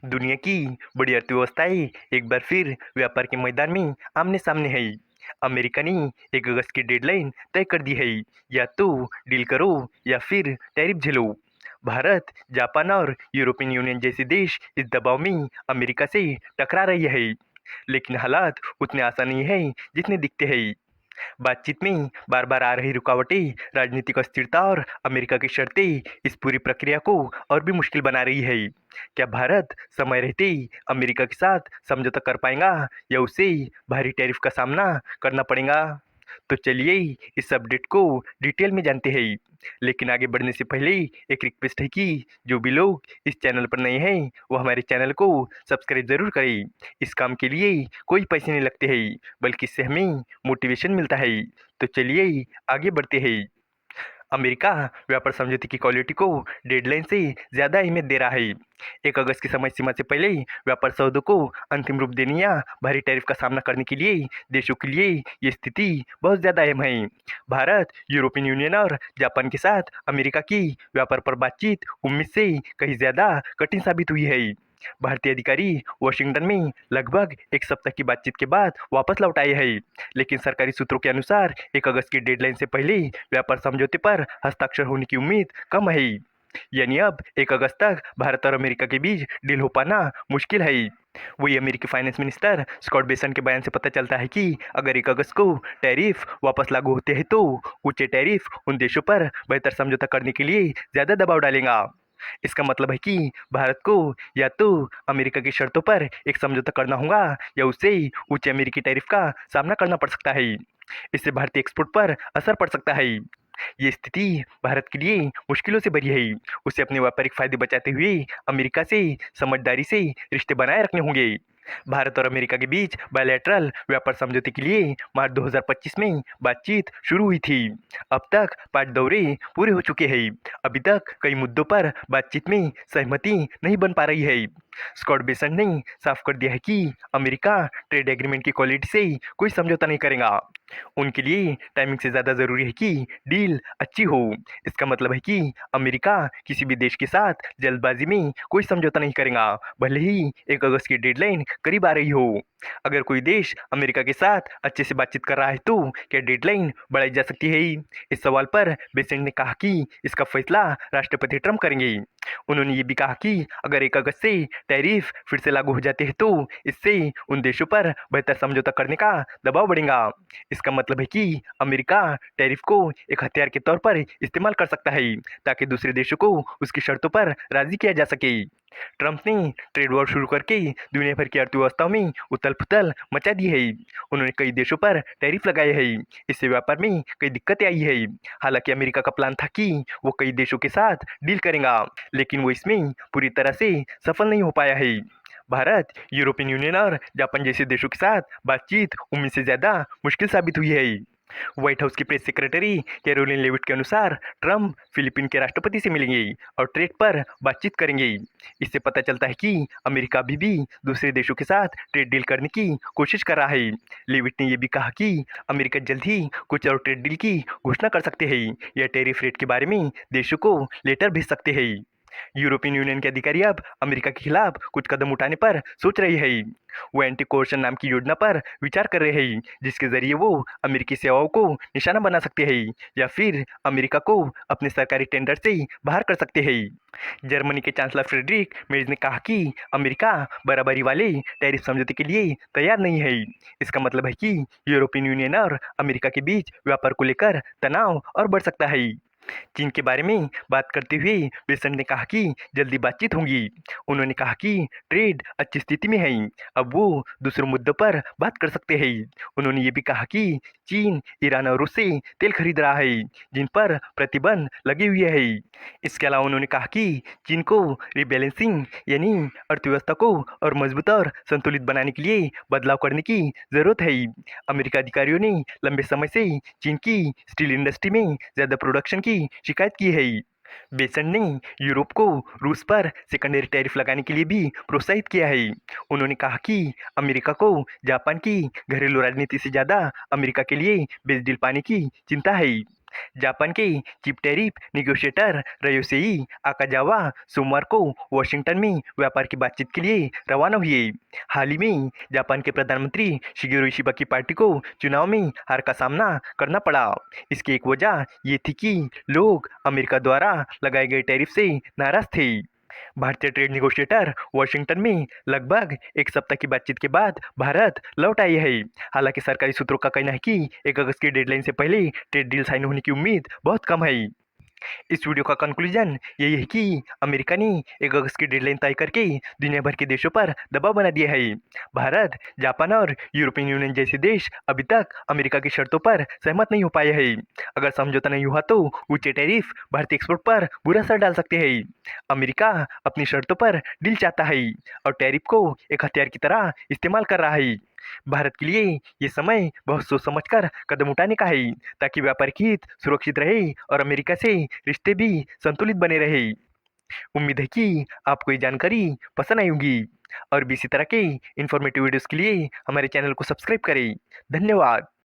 दुनिया की बड़ी अर्थव्यवस्थाएं एक बार फिर व्यापार के मैदान में आमने सामने है। अमेरिका ने 1 अगस्त की डेडलाइन तय कर दी है। या तो डील करो या फिर टैरिफ झेलो। भारत, जापान और यूरोपियन यूनियन जैसे देश इस दबाव में अमेरिका से टकरा रही है। लेकिन हालात उतने आसान नहीं है जितने दिखते हैं। बातचीत में बार बार आ रही रुकावटें, राजनीतिक अस्थिरता और अमेरिका की शर्तें इस पूरी प्रक्रिया को और भी मुश्किल बना रही है। क्या भारत समय रहते ही अमेरिका के साथ समझौता कर पाएगा या उसे भारी टैरिफ का सामना करना पड़ेगा? तो चलिए इस अपडेट को डिटेल में जानते हैं। लेकिन आगे बढ़ने से पहले एक रिक्वेस्ट है कि जो भी लोग इस चैनल पर नए हैं वो हमारे चैनल को सब्सक्राइब जरूर करें। इस काम के लिए कोई पैसे नहीं लगते हैं, बल्कि इससे हमें मोटिवेशन मिलता है। तो चलिए आगे बढ़ते हैं। अमेरिका व्यापार समझौते की क्वालिटी को डेडलाइन से ज़्यादा अहमियत दे रहा है। 1 अगस्त की समय सीमा से पहले व्यापार सौदों को अंतिम रूप देने या भारी टैरिफ का सामना करने के लिए देशों के लिए ये स्थिति बहुत ज़्यादा अहम है। भारत, यूरोपियन यूनियन और जापान के साथ अमेरिका की व्यापार पर बातचीत उम्मीद से कहीं ज़्यादा कठिन साबित हुई है। भारतीय अधिकारी वॉशिंगटन में लगभग 1 सप्ताह की बातचीत के बाद वापस लौट आए हैं। लेकिन सरकारी सूत्रों के अनुसार 1 अगस्त की डेडलाइन से पहले व्यापार समझौते पर हस्ताक्षर होने की उम्मीद कम है। यानी अब 1 अगस्त तक भारत और अमेरिका के बीच डील हो पाना मुश्किल है। वही अमेरिकी फाइनेंस मिनिस्टर स्कॉट बेसन के बयान से पता चलता है कि अगर 1 अगस्त को टैरिफ वापस लागू होते हैं तो ऊंचे टैरिफ उन देशों पर बेहतर समझौता करने के लिए ज़्यादा दबाव डालेगा। इसका मतलब है कि भारत को या तो अमेरिका की शर्तों पर एक समझौता करना होगा या उसे ऊंचे अमेरिकी टैरिफ का सामना करना पड़ सकता है। इससे भारतीय एक्सपोर्ट पर असर पड़ सकता है। ये स्थिति भारत के लिए मुश्किलों से भरी है। उसे अपने व्यापारिक फायदे बचाते हुए अमेरिका से समझदारी से रिश्ते बनाए रखने होंगे। भारत और अमेरिका के बीच बायलैटरल व्यापार समझौते के लिए मार्च 2025 में बातचीत शुरू हुई थी। अब तक 5 दौरे पूरे हो चुके हैं। अभी तक कई मुद्दों पर बातचीत में सहमति नहीं बन पा रही है। स्कॉट बेसेंट ने साफ कर दिया है कि अमेरिका ट्रेड एग्रीमेंट की क्वालिटी से कोई समझौता नहीं करेगा। उनके लिए टाइमिंग से ज़्यादा ज़रूरी है कि डील अच्छी हो। इसका मतलब है कि अमेरिका किसी भी देश के साथ जल्दबाजी में कोई समझौता नहीं करेगा, भले ही 1 अगस्त की डेडलाइन करीब आ रही हो। अगर कोई देश अमेरिका के साथ अच्छे से बातचीत कर रहा है तो क्या डेडलाइन बढ़ाई जा सकती है? इस सवाल पर बेसेंट ने कहा कि इसका फैसला राष्ट्रपति ट्रंप करेंगे। उन्होंने ये भी कहा कि अगर 1 अगस्त से टैरिफ फिर से लागू हो जाते हैं तो इससे उन देशों पर बेहतर समझौता करने का दबाव बढ़ेगा। इसका मतलब है कि अमेरिका टैरिफ को एक हथियार के तौर पर इस्तेमाल कर सकता है ताकि दूसरे देशों को उसकी शर्तों पर राजी किया जा सके। ट्रंप ने ट्रेड वॉर शुरू करके दुनिया भर की अर्थव्यवस्थाओं में उथल-पुथल मचा दी है। उन्होंने कई देशों पर टैरिफ लगाए हैं। इससे व्यापार में कई दिक्कतें आई है। हालांकि अमेरिका का प्लान था कि वो कई देशों के साथ डील करेगा, लेकिन वो इसमें पूरी तरह से सफल नहीं हो पाया है। भारत, यूरोपियन यूनियन और जापान जैसे देशों के साथ बातचीत उम्मीद से ज़्यादा मुश्किल साबित हुई है। व्हाइट हाउस की प्रेस सेक्रेटरी कैरोलिन लेविट के अनुसार ट्रंप फिलीपीन के राष्ट्रपति से मिलेंगे और ट्रेड पर बातचीत करेंगे। इससे पता चलता है कि अमेरिका अभी भी दूसरे देशों के साथ ट्रेड डील करने की कोशिश कर रहा है। लेविट ने यह भी कहा कि अमेरिका जल्द ही कुछ और ट्रेड डील की घोषणा कर सकते हैं या टैरिफ रेट के बारे में देशों को लेटर भेज सकते हैं। यूरोपियन यूनियन के अधिकारी अब अमेरिका के खिलाफ कुछ कदम उठाने पर सोच रहे हैं। वो एंटी कोर्शन नाम की योजना पर विचार कर रहे हैं, जिसके जरिए वो अमेरिकी सेवाओं को निशाना बना सकते हैं या फिर अमेरिका को अपने सरकारी टेंडर से बाहर कर सकते हैं। जर्मनी के चांसलर फ्रेडरिक मेर्ज ने कहा कि अमेरिका बराबरी वाले टैरिफ समझौते के लिए तैयार नहीं है। इसका मतलब है कि यूरोपियन यूनियन और अमेरिका के बीच व्यापार को लेकर तनाव और बढ़ सकता है। चीन के बारे में बात करते हुए बेसेंट ने कहा कि जल्दी बातचीत होगी। उन्होंने कहा कि ट्रेड अच्छी स्थिति में है, अब वो दूसरे मुद्दों पर बात कर सकते हैं। उन्होंने ये भी कहा कि चीन ईरान और रूस से तेल खरीद रहा है, जिन पर प्रतिबंध लगे हुए हैं। इसके अलावा उन्होंने कहा कि चीन को रिबैलेंसिंग यानी अर्थव्यवस्था को और मजबूत और संतुलित बनाने के लिए बदलाव करने की जरूरत है। अमेरिका अधिकारियों ने लंबे समय से चीन की स्टील इंडस्ट्री में ज़्यादा प्रोडक्शन की शिकायत की है। बेसेंट ने यूरोप को रूस पर सेकेंडरी टैरिफ लगाने के लिए भी प्रोत्साहित किया है। उन्होंने कहा कि अमेरिका को जापान की घरेलू राजनीति से ज़्यादा अमेरिका के लिए बेच डील पाने की चिंता है। जापान के चीफ टैरिफ नेगोशिएटर रयोसेई आकाजावा सोमवार को वॉशिंगटन में व्यापार की बातचीत के लिए रवाना हुए। हाल ही में जापान के प्रधानमंत्री शिगेरो इशिबा की पार्टी को चुनाव में हार का सामना करना पड़ा। इसकी एक वजह ये थी कि लोग अमेरिका द्वारा लगाए गए टैरिफ से नाराज थे। भारतीय ट्रेड नेगोशिएटर वॉशिंगटन में लगभग एक सप्ताह की बातचीत के बाद भारत लौट आई है। हालांकि सरकारी सूत्रों का कहना है कि 1 अगस्त की डेडलाइन से पहले ट्रेड डील साइन होने की उम्मीद बहुत कम है। इस वीडियो का कंक्लूजन यही है कि अमेरिका ने 1 अगस्त की डेडलाइन तय करके दुनिया भर के देशों पर दबाव बना दिया है। भारत, जापान और यूरोपियन यूनियन जैसे देश अभी तक अमेरिका की शर्तों पर सहमत नहीं हो पाए हैं। अगर समझौता नहीं हुआ तो ऊंचे टैरिफ भारतीय एक्सपोर्ट पर बुरा असर डाल सकते हैं। अमेरिका अपनी शर्तों पर डील चाहता है और टैरिफ को एक हथियार की तरह इस्तेमाल कर रहा है। भारत के लिए ये समय बहुत सोच समझकर कदम उठाने का है, ताकि व्यापारिक हित सुरक्षित रहे और अमेरिका से रिश्ते भी संतुलित बने रहे। उम्मीद है कि आपको ये जानकारी पसंद आई होगी और भी इसी तरह के इन्फॉर्मेटिव वीडियोस के लिए हमारे चैनल को सब्सक्राइब करें। धन्यवाद।